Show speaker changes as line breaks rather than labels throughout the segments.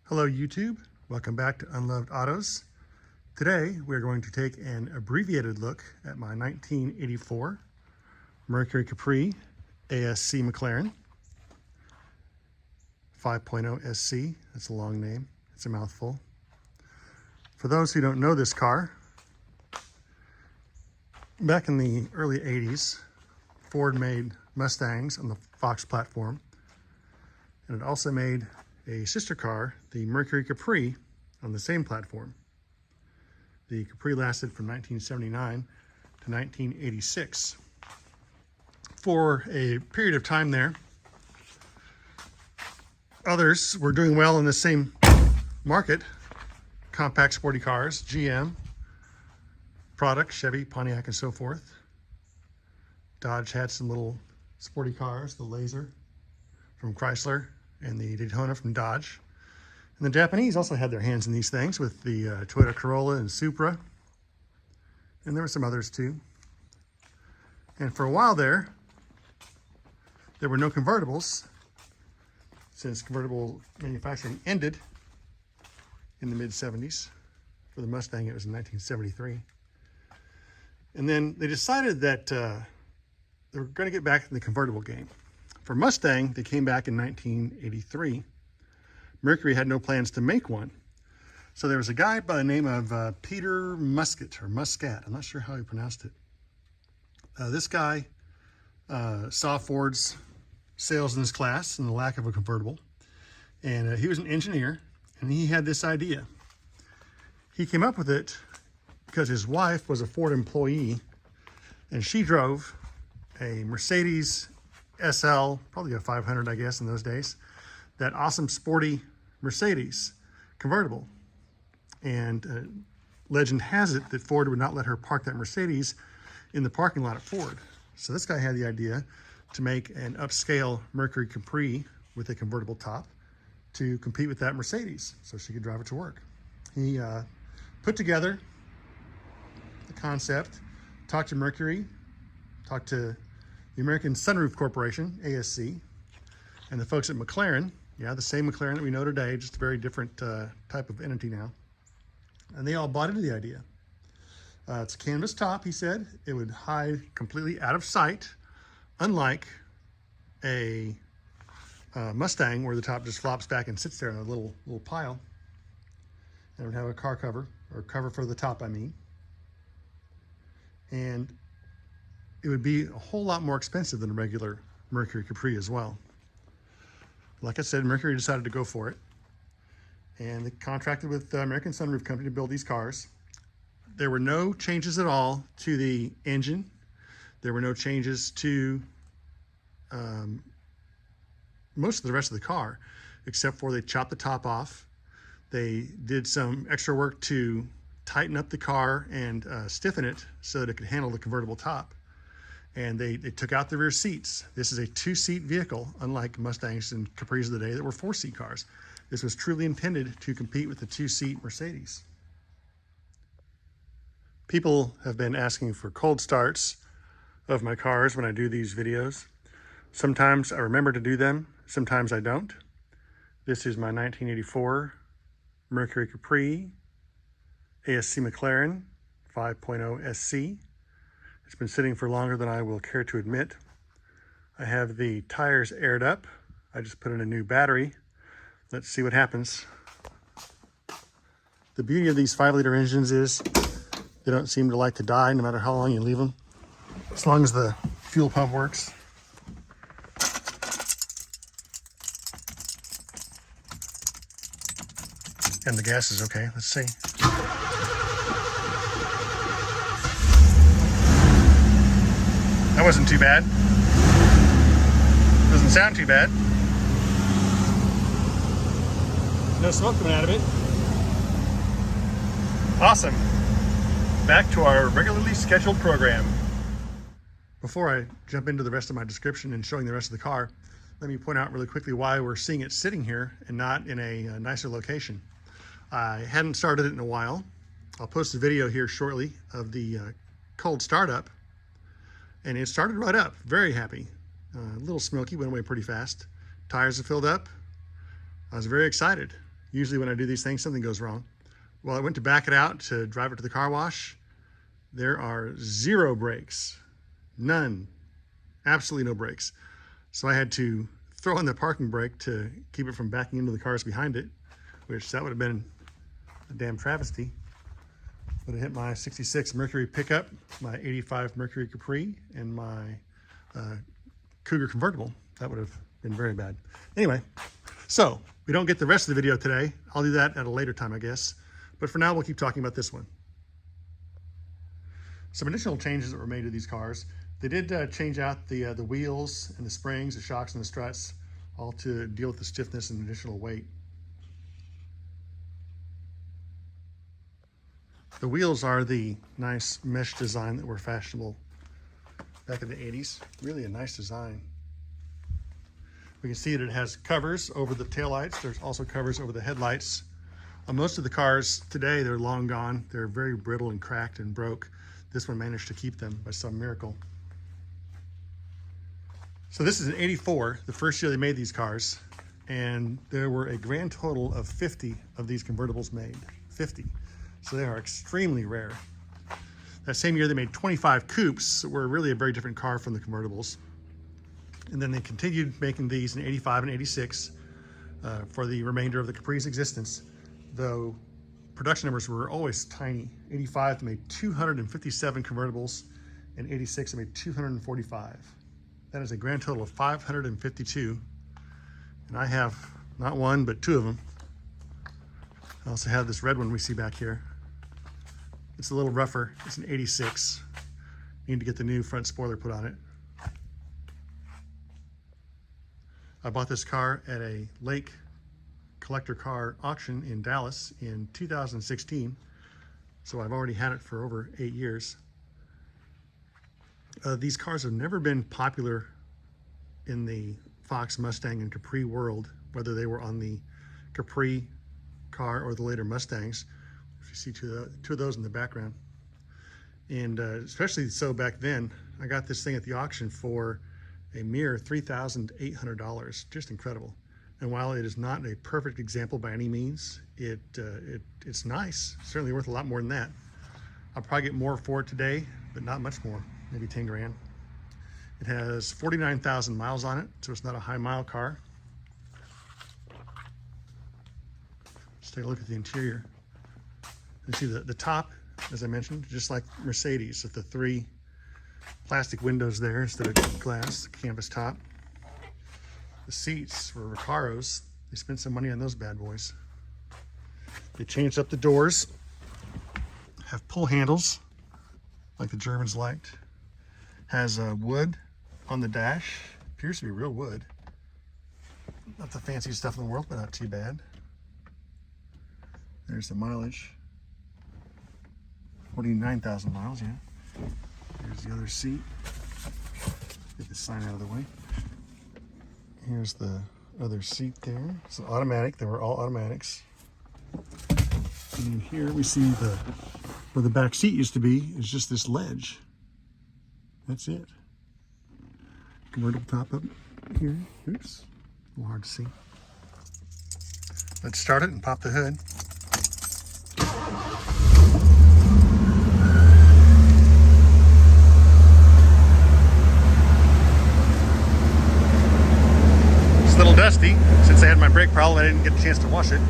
Hello YouTube, welcome back to Unloved Autos. Today we're going to take an abbreviated look at my 1984 Mercury Capri ascMcLaren 5.0 SC. That's a long name, it's a mouthful. For those who don't know this car, back in the early 80s, Ford made Mustangs on the Fox platform, and it also made a sister car, the Mercury Capri, on the same platform. The Capri lasted from 1979 to 1986. For a period of time there, others were doing well in the same market. Compact sporty cars, GM, product, Chevy, Pontiac, and so forth. Dodge had some little sporty cars, the Laser from Chrysler and the Daytona from Dodge. And the Japanese also had their hands in these things with the Toyota Corolla and Supra. And there were some others too. And for a while there were no convertibles, since convertible manufacturing ended in the mid-70s. For the Mustang, it was in 1973. And then they decided that they were going to get back in the convertible game. For Mustang, they came back in 1983. Mercury had no plans to make one. So there was a guy by the name of Peter Muscat, or Muscat. I'm not sure how he pronounced it. This guy saw Ford's sales in this class and the lack of a convertible. And he was an engineer, and he had this idea. He came up with it because his wife was a Ford employee, and she drove a Mercedes SL, probably a 500, I guess, in those days, that awesome sporty Mercedes convertible. And legend has it that Ford would not let her park that Mercedes in the parking lot at Ford. So this guy had the idea to make an upscale Mercury Capri with a convertible top to compete with that Mercedes so she could drive it to work. He put together the concept, talked to Mercury, talked to the American Sunroof Corporation, ASC, and the folks at McLaren. Yeah, the same McLaren that we know today, just a very different type of entity now. And they all bought into the idea. It's a canvas top, he said. It would hide completely out of sight, unlike a Mustang where the top just flops back and sits there in a little pile. And it would have a car cover, or cover for the top, I mean. And it would be a whole lot more expensive than a regular Mercury Capri as well. Like I said, Mercury decided to go for it. And they contracted with the American Sunroof Company to build these cars. There were no changes at all to the engine. There were no changes to most of the rest of the car, except for they chopped the top off. They did some extra work to tighten up the car and stiffen it so that it could handle the convertible top. And they took out the rear seats. This is a two-seat vehicle, unlike Mustangs and Capris of the day that were four-seat cars. This was truly intended to compete with the two-seat Mercedes. People have been asking for cold starts of my cars when I do these videos. Sometimes I remember to do them, sometimes I don't. This is my 1984 Mercury Capri ascMcLaren 5.0 SC. It's been sitting for longer than I will care to admit. I have the tires aired up. I just put in a new battery. Let's see what happens. The beauty of these 5-liter engines is they don't seem to like to die no matter how long you leave them, as long as the fuel pump works. And the gas is okay. Let's see. That wasn't too bad. Doesn't sound too bad. No smoke coming out of it. Awesome. Back to our regularly scheduled program. Before I jump into the rest of my description and showing the rest of the car, let me point out really quickly why we're seeing it sitting here and not in a nicer location. I hadn't started it in a while. I'll post a video here shortly of the cold startup. And it started right up, very happy. A little smoky, went away pretty fast. Tires are filled up. I was very excited. Usually when I do these things, something goes wrong. Well, I went to back it out to drive it to the car wash. There are 0 brakes, none, absolutely no brakes. So I had to throw in the parking brake to keep it from backing into the cars behind it, which that would have been a damn travesty. Would have hit my 66 Mercury pickup, my 85 Mercury Capri, and my Cougar convertible. That would have been very bad. Anyway, so we don't get the rest of the video today. I'll do that at a later time, I guess. But for now, we'll keep talking about this one. Some additional changes that were made to these cars. They did change out the wheels and the springs, the shocks and the struts, all to deal with the stiffness and additional weight. The wheels are the nice mesh design that were fashionable back in the 80s. Really a nice design. We can see that it has covers over the taillights. There's also covers over the headlights. On most of the cars today, they're long gone. They're very brittle and cracked and broke. This one managed to keep them by some miracle. So this is an 84, the first year they made these cars, and there were a grand total of 50 of these convertibles made, 50. So they are extremely rare. That same year they made 25 coupes that were really a very different car from the convertibles. And then they continued making these in 85 and 86 for the remainder of the Capri's existence, though production numbers were always tiny. 85 they made 257 convertibles, and 86 they made 245. That is a grand total of 552. And I have not one, but 2 of them. I also have this red one we see back here. It's a little rougher. It's an 86. Need to get the new front spoiler put on it. I bought this car at a lake collector car auction in Dallas in 2016. So I've already had it for over 8 years. These cars have never been popular in the Fox, Mustang, and Capri world, whether they were on the Capri car or the later Mustangs. If you see two of those in the background. And especially so back then, I got this thing at the auction for a mere $3,800, just incredible. And while it is not a perfect example by any means, it's nice, certainly worth a lot more than that. I'll probably get more for it today, but not much more, maybe 10 grand. It has 49,000 miles on it, so it's not a high mile car. Let's take a look at the interior. You see the top, as I mentioned, just like Mercedes, with the 3 plastic windows there instead of glass, canvas top. The seats were Recaros. They spent some money on those bad boys. They changed up the doors, have pull handles, like the Germans liked. Has wood on the dash. Appears to be real wood. Not the fanciest stuff in the world, but not too bad. There's the mileage. 49,000 miles, yeah. Here's the other seat. Get the sign out of the way. Here's the other seat there. It's an automatic. They were all automatics. And here we see where the back seat used to be is just this ledge. That's it. Convertible top up here. Oops. A little hard to see. Let's start it and pop the hood. It's a little dusty. Since I had my brake problem, I didn't get a chance to wash it.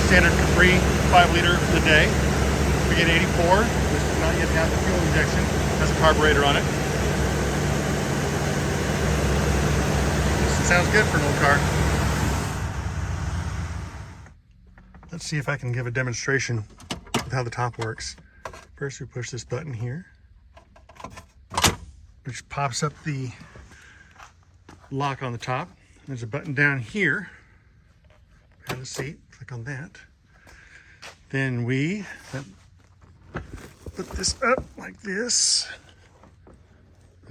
Standard Capri 5-liter for the day. We get 84, which does not yet have the fuel injection. Has a carburetor on it. This sounds good for an old car. Let's see if I can give a demonstration of how the top works. First, we push this button here, which pops up the lock on the top. There's a button down here. Have a seat. Click on that. Then we put this up like this.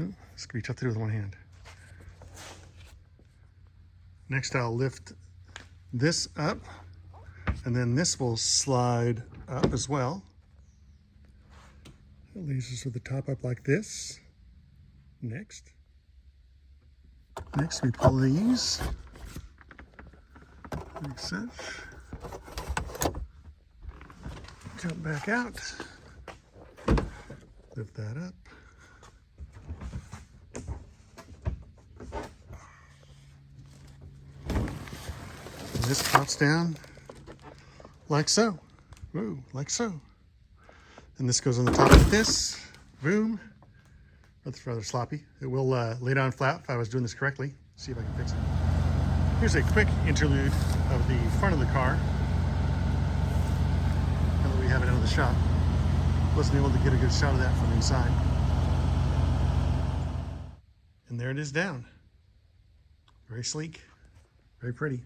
Ooh, this could be tough to do with one hand. Next, I'll lift this up And then this will slide up as well. It leaves us with the top up like this. Next we pull these like such. Jump back out. Lift that up. And this pops down like so. Woo, like so. And this goes on the top like this. Boom. That's rather sloppy. It will lay down flat if I was doing this correctly. See if I can fix it. Here's a quick interlude of the front of the car. Now that we have it out of the shop. Wasn't able to get a good shot of that from inside. And there it is down. Very sleek, very pretty.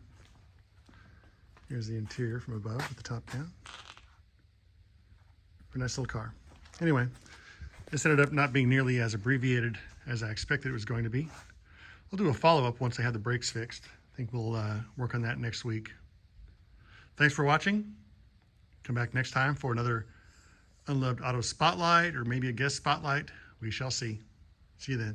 Here's the interior from above with the top down. Very nice little car. Anyway, this ended up not being nearly as abbreviated as I expected it was going to be. We'll do a follow-up once I have the brakes fixed. I think we'll work on that next week. Thanks for watching. Come back next time for another Unloved Auto Spotlight or maybe a guest spotlight. We shall see. See you then.